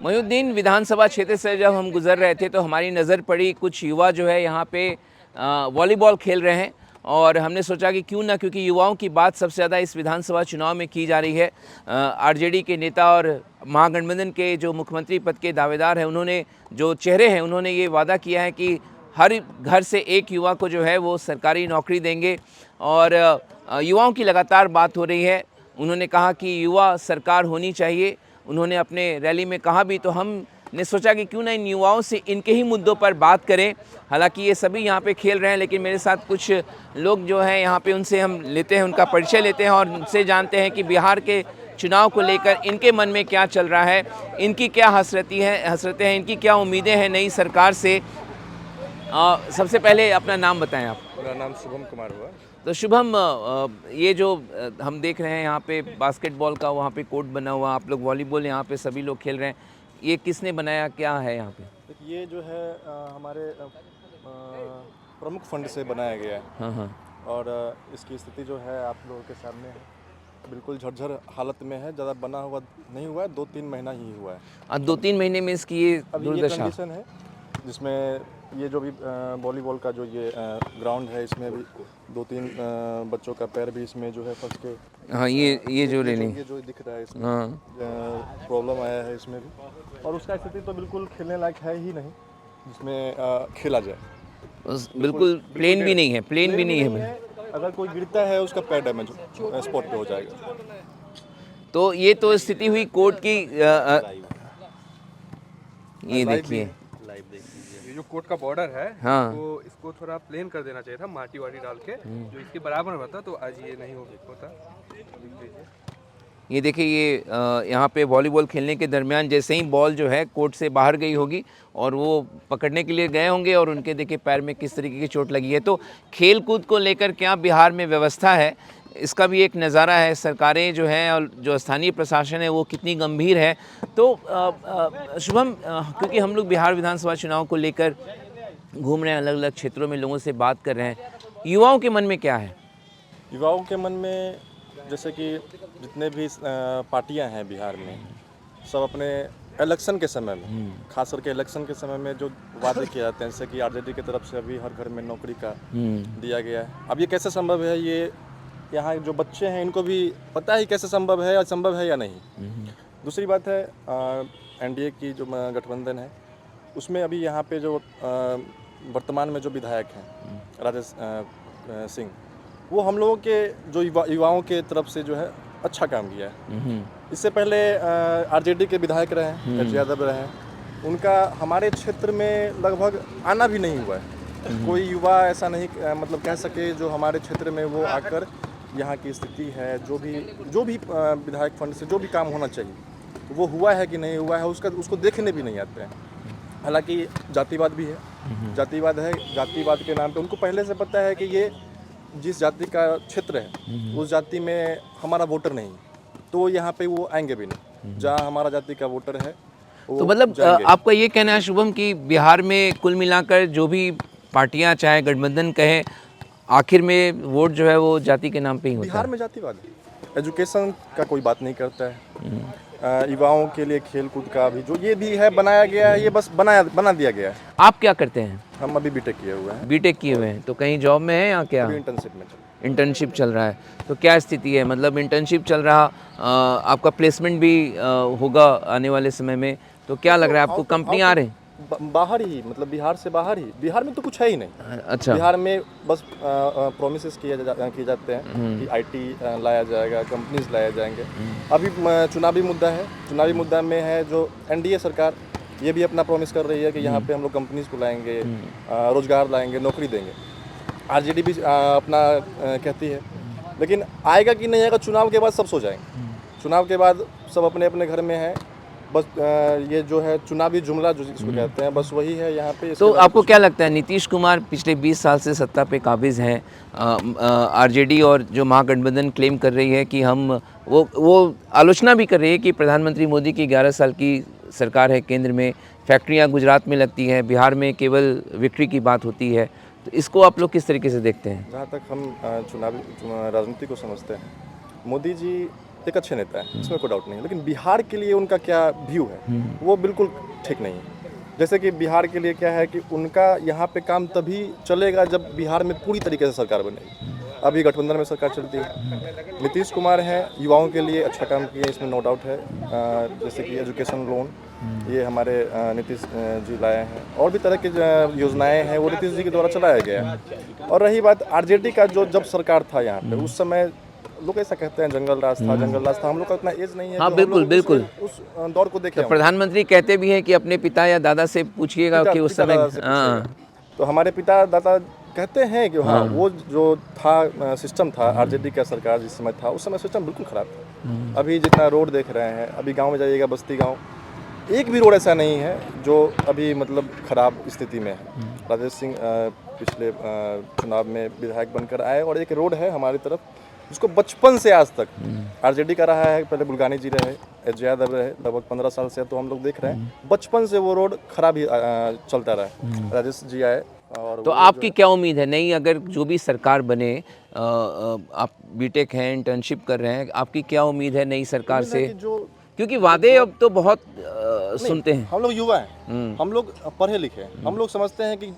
मोहिउद्दीन, विधानसभा क्षेत्र से जब हम गुजर रहे थे तो हमारी नज़र पड़ी कुछ युवा जो है यहाँ पे वॉलीबॉल खेल रहे हैं और हमने सोचा कि क्यों ना, क्योंकि युवाओं की बात सबसे ज़्यादा इस विधानसभा चुनाव में की जा रही है। आरजेडी के नेता और महागठबंधन के जो मुख्यमंत्री पद के दावेदार हैं, उन्होंने जो चेहरे हैं, उन्होंने ये वादा किया है कि हर घर से एक युवा को जो है वो सरकारी नौकरी देंगे और युवाओं की लगातार बात हो रही है। उन्होंने कहा कि युवा सरकार होनी चाहिए। उन्होंने अपने रैली में कहा भी, तो हमने सोचा कि क्यों ना इन युवाओं से इनके ही मुद्दों पर बात करें। हालांकि ये सभी यहाँ पे खेल रहे हैं, लेकिन मेरे साथ कुछ लोग जो हैं यहाँ पे, उनसे हम लेते हैं, उनका परिचय लेते हैं और उनसे जानते हैं कि बिहार के चुनाव को लेकर इनके मन में क्या चल रहा है, इनकी क्या हसरतें हैं, इनकी क्या उम्मीदें हैं नई सरकार से। सबसे पहले अपना नाम बताएं आप। मेरा नाम शुभम कुमार हुआ। तो शुभम, ये जो हम देख रहे हैं यहाँ पे बास्केटबॉल का वहाँ पे कोर्ट बना हुआ, आप लोग वॉलीबॉल यहाँ पे सभी लोग खेल रहे हैं, ये किसने बनाया, क्या है यहाँ पे? ये जो है हमारे प्रमुख फंड से बनाया गया है। हाँ। और इसकी स्थिति जो है आप लोगों के सामने है, बिल्कुल झरझर हालत में है। ज़्यादा बना हुआ नहीं हुआ है, 2-3 महीना ही हुआ है। 2-3 महीने में इसकी ये दुर्दशा कंडीशन है, जिसमें ये जो भी वॉलीबॉल का जो ये ग्राउंड है, इसमें भी 2-3 बच्चों का पैर भी इसमें जो है फंस के। हाँ, ये जो रेलिंग, ये जो दिख रहा है इसमें हाँ, प्रॉब्लम आया है इसमें भी। और उसका स्थिति तो बिल्कुल खेलने लायक है ही नहीं, जिसमें खेला जाए। बिल्कुल प्लेन भी नहीं है, प्लेन भी नहीं है। अगर कोई गिरता है उसका पैर डैमेज स्पॉट पे हो जाएगा। तो ये तो स्थिति हुई कोर्ट की। ये देखिए, ये जो कोर्ट का बॉर्डर है, हाँ, तो इसको थोड़ा प्लेन कर देना चाहिए था, माटी वाटी डाल के, जो इसके बराबर होता, तो आज ये नहीं होता। ये देखिए, ये यहाँ पे वॉलीबॉल खेलने के दरमियान जैसे ही बॉल जो है कोर्ट से बाहर गई होगी और वो पकड़ने के लिए गए होंगे और उनके देखिए पैर में किस तरीके की चोट लगी है। तो खेल कूद को लेकर क्या बिहार में व्यवस्था है, इसका भी एक नज़ारा है। सरकारें जो हैं और जो स्थानीय प्रशासन है वो कितनी गंभीर है। तो शुभम, क्योंकि हम लोग बिहार विधानसभा चुनाव को लेकर घूम रहे हैं, अलग अलग क्षेत्रों में लोगों से बात कर रहे हैं, युवाओं के मन में क्या है? युवाओं के मन में, जैसे कि जितने भी पार्टियां हैं बिहार में, सब अपने इलेक्शन के समय में, खास करके इलेक्शन के समय में जो वादे किए जाते हैं, जैसे कि आरजेडी की तरफ से अभी हर घर में नौकरी का दिया गया है। अब ये कैसे संभव है, ये यहाँ जो बच्चे हैं इनको भी पता है कैसे संभव है, असंभव है या नहीं। दूसरी बात है, एनडीए की जो गठबंधन है, उसमें अभी यहाँ पे जो वर्तमान में जो विधायक हैं राजेश सिंह, वो हम लोगों के जो युवाओं के तरफ से जो है अच्छा काम किया है। इससे पहले आरजेडी के विधायक रहे हैं, तेज यादव रहे हैं, उनका हमारे क्षेत्र में लगभग आना भी नहीं हुआ है। कोई युवा ऐसा नहीं मतलब कह सके जो हमारे क्षेत्र में वो आकर यहाँ की स्थिति है, जो भी विधायक फंड से जो भी काम होना चाहिए वो हुआ है कि नहीं हुआ है, उसको देखने भी नहीं आते हैं। हालांकि जातिवाद भी है, जातिवाद के नाम पे उनको पहले से पता है कि ये जिस जाति का क्षेत्र है उस जाति में हमारा वोटर नहीं, तो यहाँ पे वो आएंगे भी नहीं। जहाँ हमारा जाति का वोटर है तो मतलब आपका ये कहना है शुभम कि बिहार में कुल मिलाकर जो भी पार्टियां, चाहे गठबंधन कहे, आखिर में वोट जो है वो जाति के नाम पे ही होता है। बिहार में जातिवाद है, एजुकेशन का कोई बात नहीं करता है। युवाओं के लिए खेल कूद का भी जो ये भी है बनाया गया है, ये बस बना दिया गया है। आप क्या करते हैं? हम अभी बीटेक किए हुए हैं। बीटेक किए हुए हैं, तो कहीं जॉब में है या क्या? इंटर्नशिप चल रहा है। तो क्या स्थिति है, मतलब इंटर्नशिप चल रहा, आपका प्लेसमेंट भी होगा आने वाले समय में, तो क्या लग रहा है आपको? कंपनी आ रहे हैं बाहर ही, मतलब बिहार से बाहर ही? बिहार में तो कुछ है ही नहीं। अच्छा, बिहार में बस प्रोमिसेस किए जाते हैं कि आईटी लाया जाएगा, कंपनीज लाए जाएंगे। अभी चुनावी मुद्दा में है जो एनडीए सरकार ये भी अपना प्रॉमिस कर रही है कि यहाँ पे हम लोग कंपनीज को लाएंगे, रोजगार लाएंगे, नौकरी देंगे। आरजेडी भी अपना कहती है, लेकिन आएगा कि नहीं आएगा चुनाव के बाद सब सो जाएंगे। चुनाव के बाद सब अपने अपने घर में हैं, बस ये जो है चुनावी जुमला जो जिसको कहते हैं, बस वही है यहाँ पे। तो आपको क्या लगता है, नीतीश कुमार पिछले 20 साल से सत्ता पे काबिज हैं, आरजेडी और जो महागठबंधन क्लेम कर रही है कि हम वो आलोचना भी कर रही है कि प्रधानमंत्री मोदी की 11 साल की सरकार है, केंद्र में फैक्ट्रियाँ गुजरात में लगती हैं, बिहार में केवल विक्री की बात होती है, तो इसको आप लोग किस तरीके से देखते हैं? जहाँ तक हम चुनावी राजनीति को समझते हैं, मोदी जी एक अच्छे नेता हैं, इसमें कोई डाउट नहीं है, लेकिन बिहार के लिए उनका क्या व्यू है वो बिल्कुल ठीक नहीं है। जैसे कि बिहार के लिए क्या है कि उनका यहाँ पे काम तभी चलेगा जब बिहार में पूरी तरीके से सरकार बनेगी। अभी गठबंधन में सरकार चलती है, नीतीश कुमार हैं, युवाओं के लिए अच्छा काम किया, इसमें नो डाउट है। जैसे कि एजुकेशन लोन ये हमारे नीतीश जी लाए हैं, और भी तरह की योजनाएं हैं वो नीतीश जी के द्वारा चलाया गया है। और रही बात आरजेडी का, जो जब सरकार था यहाँ पे उस समय लोग ऐसा कहते हैं जंगल राज था, जंगल राज था, हम लोग का इतना एज नहीं है। हाँ, कि हम बिल्कुल, लोग बिल्कुल। उस दौर को देखे तो प्रधानमंत्री कहते भी हैं कि अपने पिता या दादा से पूछिएगा कि उस समय। हाँ, तो हमारे पिता दादा कहते हैं कि हाँ वो जो था सिस्टम था आरजेडी का सरकार जिस समय था उस समय सिस्टम बिल्कुल खराब था। अभी जितना रोड देख रहे हैं, अभी गांव में जाइएगा, बस्ती गांव, एक भी रोड ऐसा नहीं है जो अभी मतलब खराब स्थिति में है। राजेश सिंह पिछले चुनाव में विधायक बनकर आए, और एक रोड है हमारी तरफ जिसको बचपन से आज तक आरजेडी का रहा है, पहले बुल्गानी जी रहे, एच यादव रहे, लगभग 15 साल से तो हम लोग देख रहे हैं बचपन से वो रोड खराब ही चलता रहा है। राजेश जी आए और तो आपकी क्या उम्मीद है? नहीं, अगर जो भी सरकार बने, आप बीटेक हैं, इंटर्नशिप कर रहे हैं, आपकी क्या उम्मीद है नई सरकार से? जो क्योंकि वादे अब तो बहुत सुनते हैं। हम लोग युवा हैं, हम लोग पढ़े लिखे हैं, हम लोग समझते हैं कि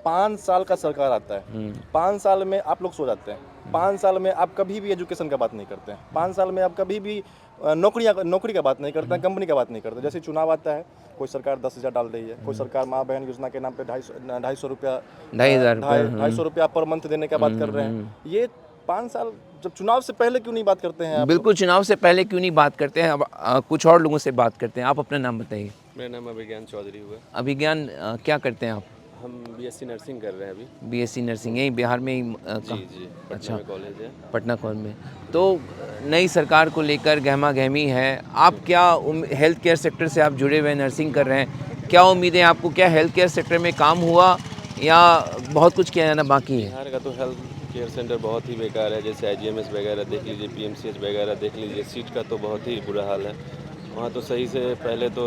5 साल का सरकार आता है, 5 साल में आप लोग सो जाते हैं, 5 साल में आप कभी भी एजुकेशन का बात नहीं करते हैं, 5 साल में आप कभी भी नौकरी का बात नहीं करते हैं, कंपनी का बात नहीं करते। जैसे चुनाव आता है, कोई सरकार 10,000 डाल रही है, कोई सरकार माँ बहन योजना के नाम पे 250 रुपया 250 रुपया पर मंथ देने का बात कर रहे हैं। ये 5 साल जब चुनाव से पहले क्यों नहीं बात करते हैं आप? बिल्कुल, चुनाव से पहले क्यों नहीं बात करते हैं? अब कुछ और लोगों से बात करते हैं। आप अपना नाम बताइए। मेरा नाम अभिज्ञान चौधरी हुआ। अभिज्ञान, क्या करते हैं आप? हम बीएससी नर्सिंग कर रहे हैं अभी। बीएससी नर्सिंग यही बिहार में ही जी पटना में कॉलेज है। पटना कॉलेज में। तो नई सरकार को लेकर गहमा गहमी है। आप क्या हेल्थ केयर सेक्टर से आप जुड़े हुए नर्सिंग कर रहे हैं, क्या उम्मीदें आपको? क्या हेल्थ केयर सेक्टर में काम हुआ या बहुत कुछ किया जाना बाकी है? बिहार का तो हेल्थ केयर सेंटर बहुत ही बेकार है। जैसे आईजीएमएस वगैरह देख लीजिए, पीएमसीएच वगैरह देख लीजिए, सीट का तो बहुत ही बुरा हाल है। वहाँ तो सही से पहले तो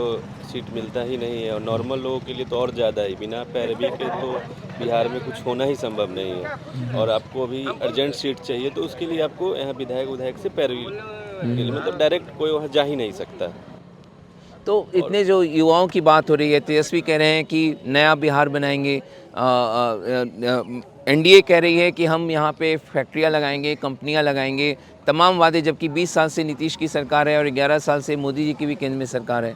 सीट मिलता ही नहीं है, और नॉर्मल लोगों के लिए तो और ज़्यादा ही। बिना पैरवी के तो बिहार में कुछ होना ही संभव नहीं है। और आपको अभी अर्जेंट सीट चाहिए तो उसके लिए आपको यहाँ विधायक से पैरवी के लिए, मतलब डायरेक्ट कोई वहाँ जा ही नहीं सकता। तो इतने जो युवाओं की बात हो रही है, तेजस्वी कह रहे हैं कि नया बिहार बनाएंगे, एनडीए कह रही है कि हम यहाँ पे फैक्ट्रियाँ लगाएंगे, कंपनियाँ लगाएंगे, तमाम वादे, जबकि 20 साल से नीतीश की सरकार है और 11 साल से मोदी जी की भी केंद्र में सरकार है।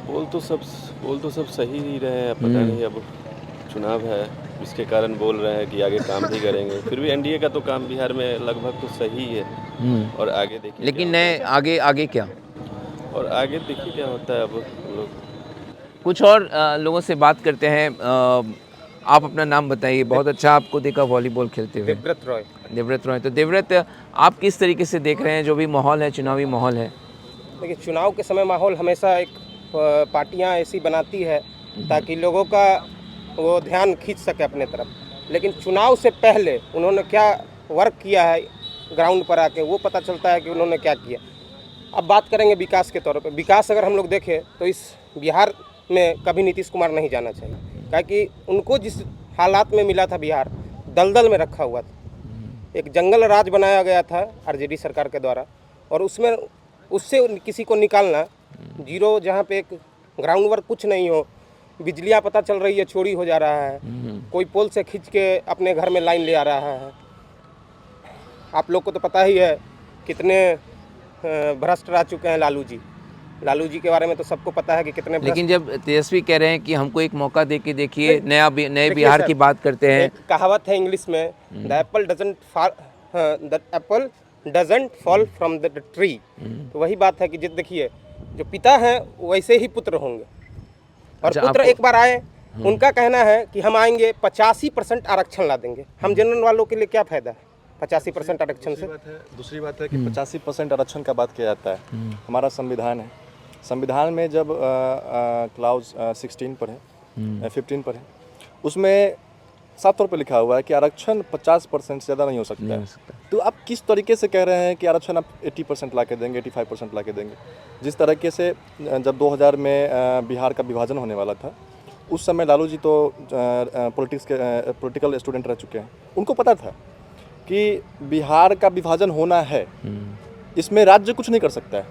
बोल तो सब सही ही रहे हैं, पता नहीं अब चुनाव है इसके कारण बोल रहे हैं कि आगे काम भी करेंगे। फिर भी एनडीए का तो काम बिहार में लगभग तो सही है, और आगे देखिए। लेकिन नए आगे क्या? और आगे देखिए क्या होता है। अब लोग कुछ और लोगों से बात करते हैं। आप अपना नाम बताइए। बहुत अच्छा आपको देखा वॉलीबॉल खेलते हुए। देवव्रत रॉय। तो देवव्रत, आप किस तरीके से देख रहे हैं जो भी माहौल है, चुनावी माहौल है? देखिए, चुनाव के समय माहौल हमेशा एक पार्टियां ऐसी बनाती है ताकि लोगों का वो ध्यान खींच सके अपने तरफ, लेकिन चुनाव से पहले उन्होंने क्या वर्क किया है ग्राउंड पर आके, वो पता चलता है कि उन्होंने क्या किया। अब बात करेंगे विकास के तौर पे। विकास अगर हम लोग देखें तो इस बिहार में कभी नीतीश कुमार नहीं जाना चाहिए, क्योंकि उनको जिस हालात में मिला था बिहार, दलदल में रखा हुआ था। एक जंगल राज बनाया गया था आरजेडी सरकार के द्वारा, और उससे किसी को निकालना जीरो, जहाँ पे एक ग्राउंड वर्क कुछ नहीं हो, बिजलियाँ पता चल रही है चोरी हो जा रहा है, कोई पोल से खींच के अपने घर में लाइन ले आ रहा है। आप लोग को तो पता ही है कितने भ्रष्ट रह चुके हैं लालू जी के बारे में तो सबको पता है कि कितने। लेकिन जब तेजस्वी कह रहे हैं कि हमको एक मौका दे के देखिए, नए बिहार की बात करते हैं। एक कहावत है इंग्लिश में, the Apple doesn't fall from the tree. तो वही बात है कि देखिए, जो पिता हैं वैसे ही पुत्र होंगे, और अच्छा, पुत्र एक बार आए, उनका कहना है कि हम आएंगे 85% आरक्षण ला देंगे। हम जनरल वालों के लिए क्या फायदा है 85% आरक्षण से? दूसरी बात है कि 85% आरक्षण का बात किया जाता है। हमारा संविधान है, संविधान में जब क्लाउज 16 पर है, 15 पर है, उसमें साफ तौर पे लिखा हुआ है कि आरक्षण 50% से ज़्यादा नहीं हो सकता है। तो आप किस तरीके से कह रहे हैं कि आरक्षण आप 80% ला के देंगे, 85% ला के देंगे? जिस तरीके से जब 2000 में बिहार का विभाजन होने वाला था, उस समय लालू जी तो पॉलिटिकल स्टूडेंट रह चुके हैं, उनको पता था कि बिहार का विभाजन होना है, इसमें राज्य कुछ नहीं कर सकता है।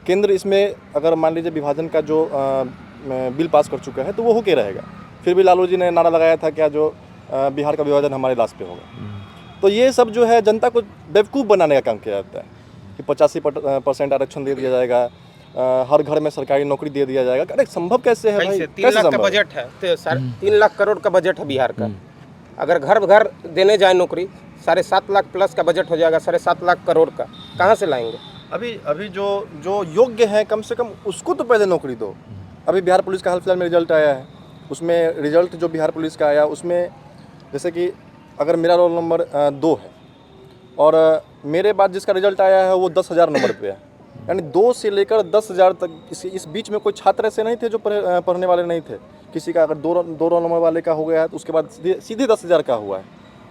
केंद्र इसमें अगर मान लीजिए विभाजन का जो बिल पास कर चुका है तो वो होके रहेगा। फिर भी लालू जी ने नारा लगाया था क्या, जो बिहार का विभाजन हमारे लाश पे होगा। तो ये सब जो है जनता को बेवकूफ़ बनाने का काम किया जाता है कि 85% आरक्षण दे दिया जाएगा, हर घर में सरकारी नौकरी दे दिया जाएगा। अरे संभव कैसे है भाई? 3 लाख का बजट है, तो 3 लाख करोड़ का बजट है बिहार का। अगर घर घर देने जाए नौकरी, 7.5 लाख प्लस का बजट हो जाएगा, 7.5 लाख करोड़ का कहाँ से लाएंगे? अभी जो योग्य है कम से कम उसको तो पहले नौकरी दो। अभी बिहार पुलिस का हाल फिलहाल में रिजल्ट आया है, उसमें रिजल्ट जो बिहार पुलिस का आया उसमें जैसे कि अगर मेरा रोल नंबर 2 है और मेरे बाद जिसका रिजल्ट आया है वो 10,000 नंबर पे है, यानी 2 से लेकर 10,000 तक इस बीच में कोई छात्र ऐसे नहीं थे जो पढ़ने वाले नहीं थे। किसी का अगर 2 रोल नंबर वाले का हो गया है तो उसके बाद सीधे 10,000 का हुआ है।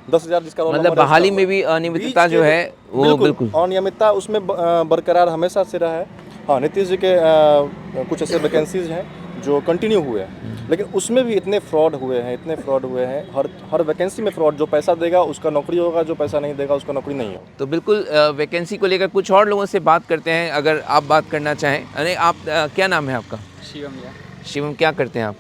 10,000 जिसका रोल मतलब नंबर है बहाली उसका में हुआ भी है। अनियमितता बीच जो के है वो बिल्कुल अनियमितता उसमें बरकरार हमेशा से रहा है। हाँ, नीतीश जी के कुछ ऐसे वैकेंसीज हैं जो कंटिन्यू हुए हैं, लेकिन उसमें भी इतने फ्रॉड हुए हैं। हर वैकेंसी में फ्रॉड। जो पैसा देगा उसका नौकरी होगा, जो पैसा नहीं देगा उसका नौकरी नहीं होगा। तो बिल्कुल वैकेंसी को लेकर कुछ और लोगों से बात करते हैं, अगर आप बात करना चाहें। अरे आप क्या नाम है आपका? शिवम या शिवम, क्या करते हैं आप?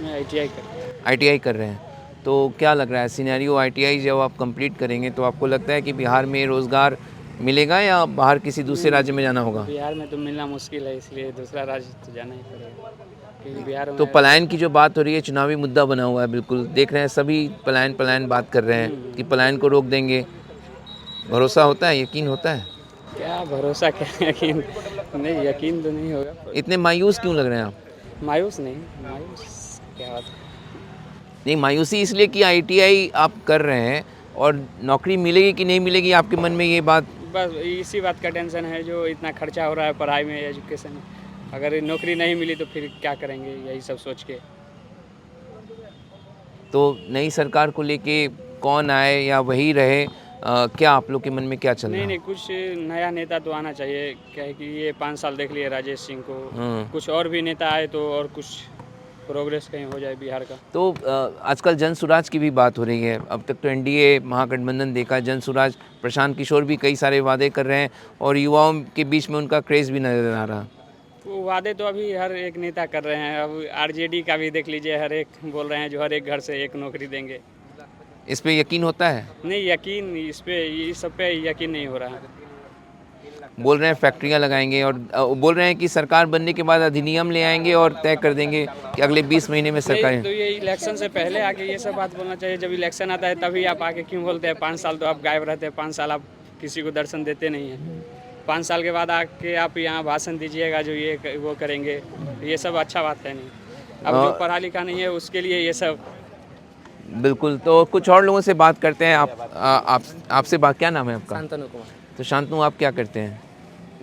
मैं आईटीआई कर ITI कर रहे हैं। तो क्या लग रहा है सिनेरियो, ITI जब आप कंप्लीट करेंगे तो आपको लगता है कि बिहार में रोज़गार मिलेगा या बाहर किसी दूसरे राज्य में जाना होगा? बिहार में तो मिलना मुश्किल है, इसलिए दूसरा राज्य तो जाना ही पड़ेगा, क्योंकि बिहार में तो पलायन की जो बात हो रही है, चुनावी मुद्दा बना हुआ है, बिल्कुल देख रहे हैं सभी पलायन बात कर रहे हैं कि पलायन को रोक देंगे। भरोसा होता है, यकीन होता है? क्या भरोसा, क्या यकीन? नहीं, यकीन तो नहीं होगा। इतने मायूस क्यों लग रहे हैं आप? मायूस नहीं, मायूस क्या बात है? नहीं, मायूसी इसलिए कि ITI आप कर रहे हैं और नौकरी मिलेगी कि नहीं मिलेगी आपके मन में ये बात? बस इसी बात का टेंशन है, जो इतना खर्चा हो रहा है पढ़ाई में, एजुकेशन में। अगर नौकरी नहीं मिली तो फिर क्या करेंगे, यही सब सोच के। तो नई सरकार को लेके कौन आए या वही रहे, क्या आप लोग के मन में क्या चल रहा है? नहीं, कुछ नया नेता तो आना चाहिए। क्या है कि ये 5 साल देख लिए राजेश सिंह को, कुछ और भी नेता आए तो और कुछ प्रोग्रेस कहीं हो जाए बिहार का। तो आजकल जन स्वराज की भी बात हो रही है। अब तक तो NDA महागठबंधन देखा, जन स्वराज प्रशांत किशोर भी कई सारे वादे कर रहे हैं और युवाओं के बीच में उनका क्रेज़ भी नजर आ रहा। वो वादे तो अभी हर एक नेता कर रहे हैं। अब RJD का भी देख लीजिए, हर एक बोल रहे हैं जो हर एक घर से एक नौकरी देंगे। इस पे यकीन होता है? नहीं, यकीन इस सब पे यकीन नहीं हो रहा है। बोल रहे हैं फैक्ट्रियां लगाएंगे और बोल रहे हैं कि सरकार बनने के बाद अधिनियम ले आएंगे और तय कर देंगे कि अगले 20 महीने में सरकार। नहीं, तो ये इलेक्शन से पहले आके ये सब बात बोलना चाहिए। जब इलेक्शन आता है तभी आप आके क्यों बोलते हैं? 5 साल तो आप गायब रहते हैं, 5 साल आप किसी को दर्शन देते नहीं हैं। 5 साल के बाद आके आप यहाँ भाषण दीजिएगा जो ये वो करेंगे, ये सब अच्छा बात है नहीं। अब जो पढ़ा लिखा नहीं है उसके लिए ये सब। बिल्कुल। तो कुछ और लोगों से बात करते हैं। आपसे बात, क्या नाम है आपका? शांतनु कुमार। तो शांतनु, आप क्या करते हैं?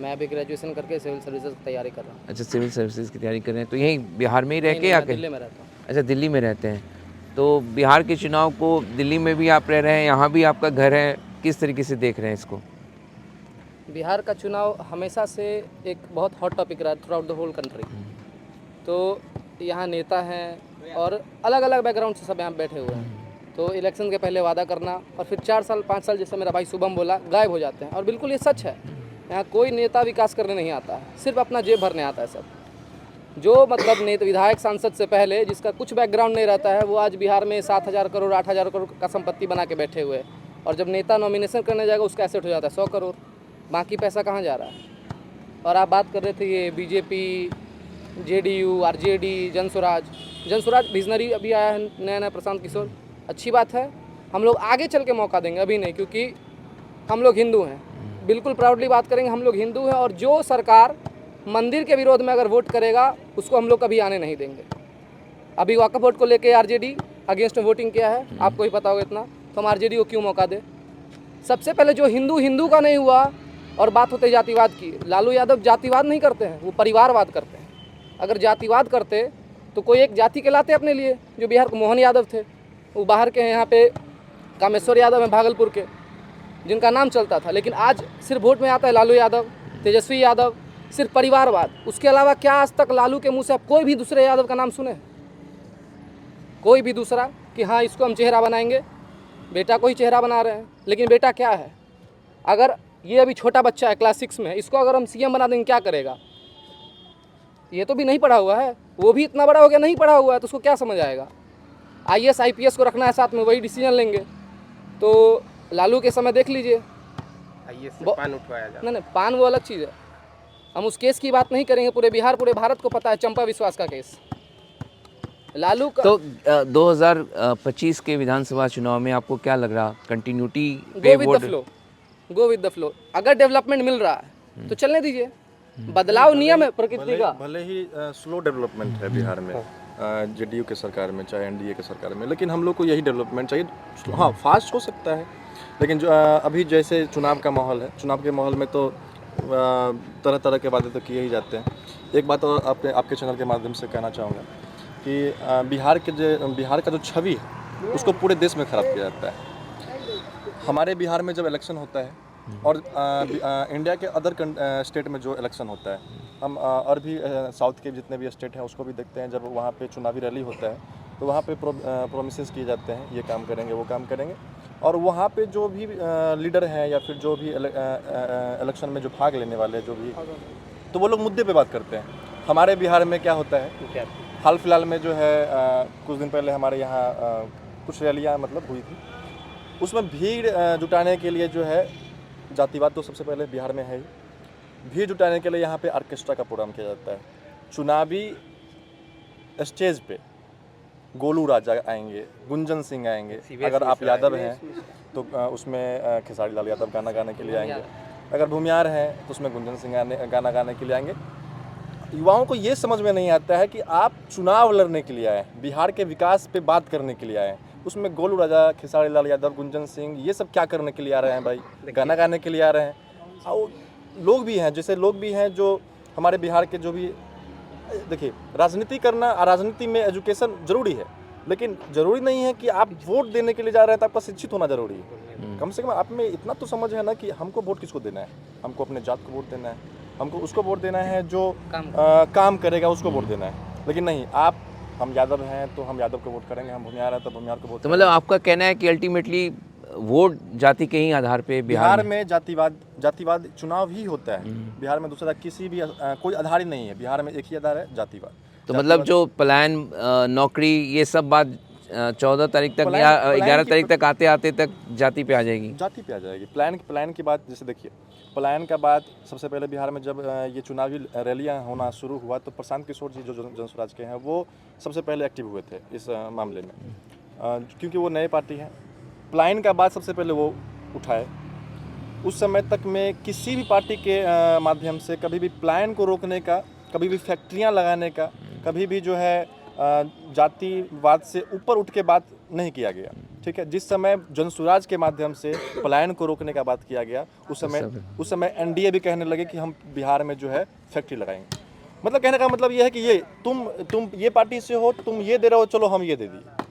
मैं अभी ग्रेजुएशन करके सिविल सर्विसेज की तैयारी कर रहा हूँ। अच्छा, सिविल सर्विसेज की तैयारी कर रहे हैं। तो यहीं बिहार में ही रह के नहीं, या मैं दिल्ली में रहता हूँ। अच्छा, दिल्ली में रहते हैं। तो बिहार के चुनाव को दिल्ली में भी आप रह रहे हैं, यहाँ भी आपका घर है, किस तरीके से देख रहे हैं इसको? बिहार का चुनाव हमेशा से एक बहुत हॉट टॉपिक रहा है throughout the whole country. तो यहाँ नेता हैं और अलग अलग बैकग्राउंड से सब यहाँ बैठे हुए हैं। तो इलेक्शन के पहले वादा करना और फिर 4 साल 5 साल, जैसे मेरा भाई शुभम बोला, गायब हो जाते हैं। और बिल्कुल ये सच है, यहाँ कोई नेता विकास करने नहीं आता है, सिर्फ अपना जेब भरने आता है सब। जो मतलब नेता, विधायक, सांसद से पहले जिसका कुछ बैकग्राउंड नहीं रहता है, वो आज बिहार में 7,000 करोड़ 8,000 करोड़ का संपत्ति बना के बैठे हुए हैं। और जब नेता नॉमिनेशन करने जाएगा उसका एसेट हो जाता है 100 करोड़। बाकी पैसा कहाँ जा रहा है? और आप बात कर रहे थे ये BJP, JDU, RJD, Jan Swaraj visionary अभी आया है नया प्रशांत किशोर, अच्छी बात है। हम लोग आगे चल के मौका देंगे, अभी नहीं, क्योंकि हम लोग हिंदू हैं। बिल्कुल प्राउडली बात करेंगे, हम लोग हिंदू हैं। और जो सरकार मंदिर के विरोध में अगर वोट करेगा उसको हम लोग कभी आने नहीं देंगे। अभी वक्फ बोर्ड को लेके RJD अगेंस्ट में वोटिंग किया है, आपको ही पता होगा इतना। तो हम RJD को क्यों मौका दे? सबसे पहले जो हिंदू का नहीं हुआ। और बात होते जातिवाद की, लालू यादव जातिवाद नहीं करते हैं, वो परिवारवाद करते हैं। अगर जातिवाद करते तो कोई एक जाति के लाते अपने लिए, जो बिहार के मोहन यादव थे, वो बाहर के हैं, यहाँ पे कामेश्वर यादव हैं भागलपुर के, जिनका नाम चलता था। लेकिन आज सिर्फ वोट में आता है लालू यादव, तेजस्वी यादव, सिर्फ परिवारवाद। उसके अलावा क्या आज तक लालू के मुंह से आप कोई भी दूसरे यादव का नाम सुने? कोई भी दूसरा कि हाँ इसको हम चेहरा बनाएंगे? बेटा को ही चेहरा बना रहे हैं, लेकिन बेटा क्या है? अगर ये अभी छोटा बच्चा है क्लास 6 में, इसको अगर हम सीएम बना देंगे क्या करेगा? ये तो भी नहीं पढ़ा हुआ है, वो भी इतना बड़ा हो गया नहीं पढ़ा हुआ है, तो उसको क्या समझ आएगा? IAS IPS को रखना है साथ में, वही डिसीजन लेंगे। तो लालू के समय देख लीजिए, आइए से पान उठवाया जाए। नहीं पान वो अलग चीज़ है, हम उस केस की बात नहीं करेंगे। पूरे बिहार पूरे भारत को पता है चंपा विश्वास का केस। लालू का तो 2025 के विधानसभा चुनाव में आपको क्या लग रहा, कंटिन्यूटी पे go with the vote? Flow, go with the flow. अगर डेवलपमेंट मिल रहा है तो चलने दीजिए, बदलाव नियम है प्रकृति का। भले ही स्लो डेवलपमेंट है बिहार में, जेडीयू के सरकार में चाहे एनडीए के सरकार में, लेकिन हम लोग को यही डेवलपमेंट चाहिए। हाँ, फास्ट हो सकता है, लेकिन जो अभी जैसे चुनाव का माहौल है, चुनाव के माहौल में तो तरह तरह के वादे तो किए ही जाते हैं। एक बात और आपके चैनल के माध्यम से कहना चाहूँगा कि बिहार का जो छवि है उसको पूरे देश में ख़राब किया जाता है। हमारे बिहार में जब इलेक्शन होता है और इंडिया के अदर स्टेट में जो इलेक्शन होता है, हम और भी साउथ के जितने भी स्टेट हैं उसको भी देखते हैं। जब वहाँ पे चुनावी रैली होता है तो वहाँ पे प्रोमिसेस किए जाते हैं, ये काम करेंगे वो काम करेंगे, और वहाँ पे जो भी लीडर हैं या फिर जो भी इलेक्शन में जो भाग लेने वाले जो भी, तो वो लोग मुद्दे पे बात करते हैं। हमारे बिहार में क्या होता है, हाल फिलहाल में जो है कुछ दिन पहले हमारे यहाँ कुछ रैलियाँ मतलब हुई थी, उसमें भीड़ जुटाने के लिए जो है, जातिवाद तो सबसे पहले बिहार में है ही, भीड़ जुटाने के लिए यहाँ पे ऑर्केस्ट्रा का प्रोग्राम किया जाता है। चुनावी स्टेज पे गोलू राजा आएंगे, गुंजन सिंह आएंगे, अगर आप यादव हैं तो उसमें खेसारी लाल यादव गाना गाने के लिए आएंगे, अगर भूमियार हैं तो उसमें गुंजन सिंह गाना गाने के लिए आएंगे। युवाओं को ये समझ में नहीं आता है कि आप चुनाव लड़ने के लिए आए, बिहार के विकास पे बात करने के लिए आए, उसमें गोलू राजा, खेसारी लाल यादव, गुंजन सिंह ये सब क्या करने के लिए आ रहे हैं भाई? गाना गाने के लिए आ रहे हैं। और लोग भी हैं, जैसे लोग भी हैं जो हमारे बिहार के जो भी, देखिए राजनीति करना, राजनीति में एजुकेशन ज़रूरी है, लेकिन ज़रूरी नहीं है कि आप वोट देने के लिए जा रहे हैं तो आपका शिक्षित होना ज़रूरी है। कम से कम आप में इतना तो समझ है ना कि हमको वोट किसको देना है, हमको अपने जात को वोट देना है, हमको उसको वोट देना है जो काम करेगा, उसको वोट देना है। लेकिन नहीं, आप हम यादव हैं तो हम यादव को वोट करेंगे, हम भूमिहार हैं तो भूमिहार को वोट तो मतलब आपका कहना है कि अल्टीमेटली वोट जाति के ही आधार पे बिहार में जातिवाद चुनाव ही होता है। बिहार में दूसरा किसी भी कोई आधार ही नहीं है, बिहार में एक ही आधार है, जातिवाद। तो मतलब जो प्लान, नौकरी, ये सब बात 14 तारीख तक या 11 तारीख तक आते आते तक जाति पे आ जाएगी, जाति पे आ जाएगी। प्लान की बात, जैसे देखिए प्लान का बात सबसे पहले बिहार में जब ये चुनावी रैलियां होना शुरू हुआ तो प्रशांत किशोर जी जो जनसुराज के हैं वो सबसे पहले एक्टिव हुए थे इस मामले में, क्योंकि वो नए पार्टी हैं। प्लान का बात सबसे पहले वो उठाए। उस समय तक में किसी भी पार्टी के माध्यम से कभी भी प्लान को रोकने का, कभी भी फैक्ट्रियां लगाने का, कभी भी जो है जातिवाद से ऊपर उठ के बात नहीं किया गया। ठीक है, जिस समय जनसुराज के माध्यम से पलायन को रोकने का बात किया गया, उस समय एनडीए भी कहने लगे कि हम बिहार में जो है फैक्ट्री लगाएंगे। मतलब कहने का मतलब ये है कि ये तुम ये पार्टी से हो, तुम ये दे रहे हो, चलो हम ये दे दिए।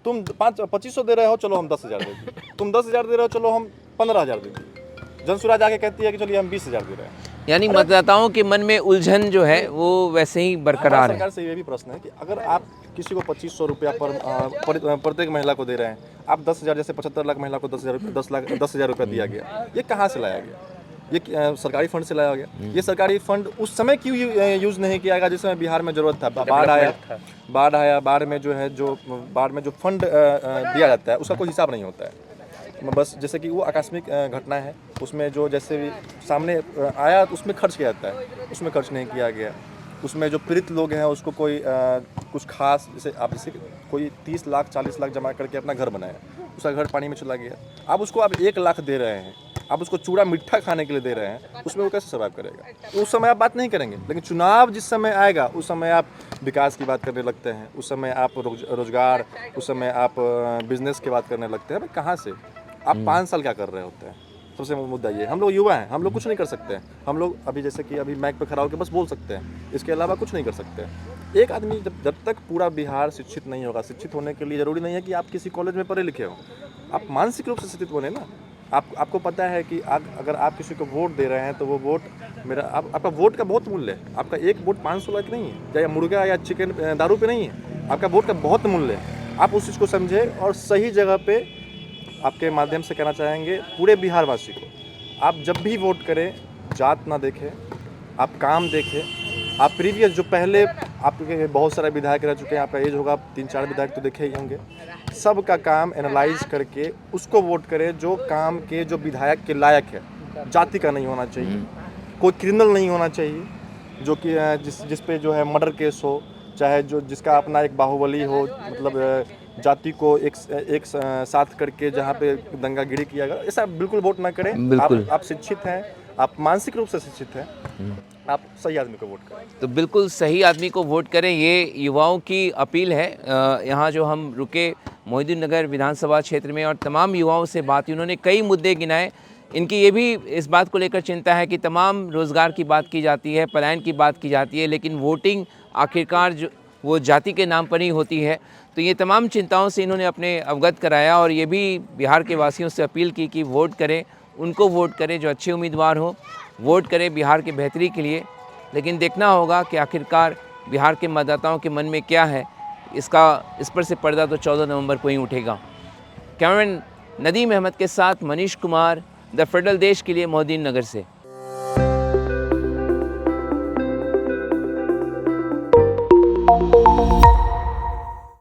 तुम 2500 दे रहे हो, चलो हम 10,000 दे दिए। तुम 10,000 दे रहे हो, चलो हम 15,000 दे दिए। जनसुराज आके कहती है कि चलिए हम 20,000 दे रहे हैं। यानी मतदाताओं के मन में उलझन जो है वो वैसे ही बरकरार है। सरकार से ये भी प्रश्न है कि अगर आप किसी को 2500 रुपया प्रत्येक महिला को दे रहे हैं, आप 10,000, जैसे 75 लाख महिला को 10,000 रुपया दिया गया, ये कहाँ से लाया गया? ये सरकारी फंड से लाया गया। ये सरकारी फंड उस समय क्यों यूज़ नहीं किया गया जिस समय बिहार में ज़रूरत था? बाढ़ में जो फंड दिया जाता है उसका कोई हिसाब नहीं होता है। बस जैसे कि वो आकस्मिक घटना है, उसमें जो जैसे भी सामने आया तो उसमें खर्च किया जाता है, उसमें खर्च नहीं किया गया। उसमें जो पीड़ित लोग हैं उसको कोई कुछ खास, जैसे कोई 30 लाख 40 लाख जमा करके अपना घर बनाया, उसका घर पानी में चला गया, आप उसको 1 लाख दे रहे हैं, आप उसको चूड़ा मिठा खाने के लिए दे रहे हैं, उसमें वो कैसे सर्वाइव करेगा? उस समय आप बात नहीं करेंगे। लेकिन चुनाव जिस समय आएगा उस समय आप विकास की बात करने लगते हैं, उस समय आप रोजगार, उस समय आप बिजनेस की बात करने लगते हैं। कहाँ से? आप 5 साल क्या कर रहे होते हैं? सबसे मुद्दा ये, हम लोग युवा हैं, हम लोग कुछ नहीं कर सकते हैं। हम लोग अभी जैसे कि अभी माइक पे खड़ा होकर बस बोल सकते हैं, इसके अलावा कुछ नहीं कर सकते हैं। एक आदमी जब तक पूरा बिहार शिक्षित नहीं होगा, शिक्षित होने के लिए ज़रूरी नहीं है कि आप किसी कॉलेज में पढ़े लिखे हो, आप मानसिक रूप से शिक्षित बने ना। आपको पता है कि अगर आप किसी को वोट दे रहे हैं तो वो वोट आपका वोट का बहुत मूल्य है। आपका एक वोट 500 लाख नहीं है, या मुर्गा या चिकन दारू पे नहीं है, आपका वोट का बहुत मूल्य है। आप उस चीज़ को समझें और सही जगह पे आपके माध्यम से कहना चाहेंगे पूरे बिहार वासी को, आप जब भी वोट करें जात ना देखें, आप काम देखें। आप प्रीवियस जो पहले आपके बहुत सारे विधायक रह चुके हैं, आपका एज होगा 3-4 विधायक तो देखे ही होंगे, सब का काम एनालाइज करके उसको वोट करें जो काम के जो विधायक के लायक है। जाति का नहीं होना चाहिए, कोई क्रिमिनल नहीं होना चाहिए जो कि जिस पे जो है मर्डर केस हो, चाहे जो जिसका अपना एक बाहुबली हो, मतलब जाति को एक साथ करके जहाँ पे दंगागिरी किया गया, ऐसा बिल्कुल वोट ना करें। बिल्कुल। आप शिक्षित हैं, आप मानसिक रूप से शिक्षित हैं, आप सही आदमी को वोट करें। तो बिल्कुल सही आदमी को वोट करें, ये युवाओं की अपील है। यहाँ जो हम रुके मोहिउद्दीन नगर विधानसभा क्षेत्र में और तमाम युवाओं से बात हुई, उन्होंने कई मुद्दे गिनाए। इनकी ये भी इस बात को लेकर चिंता है कि तमाम रोज़गार की बात की जाती है, पलायन की बात की जाती है, लेकिन वोटिंग आखिरकार जो वो जाति के नाम पर ही होती है। तो ये तमाम चिंताओं से इन्होंने अपने अवगत कराया और ये भी बिहार के वासियों से अपील की कि वोट करें, उनको वोट करें जो अच्छे उम्मीदवार हों, वोट करें बिहार के बेहतरी के लिए। लेकिन देखना होगा कि आखिरकार बिहार के मतदाताओं के मन में क्या है, इस पर से पर्दा तो 14 नवंबर को ही उठेगा। कैमरामैन नदीम अहमद के साथ मनीष कुमार, द फेडरल देश के लिए मोहिउद्दीन नगर से।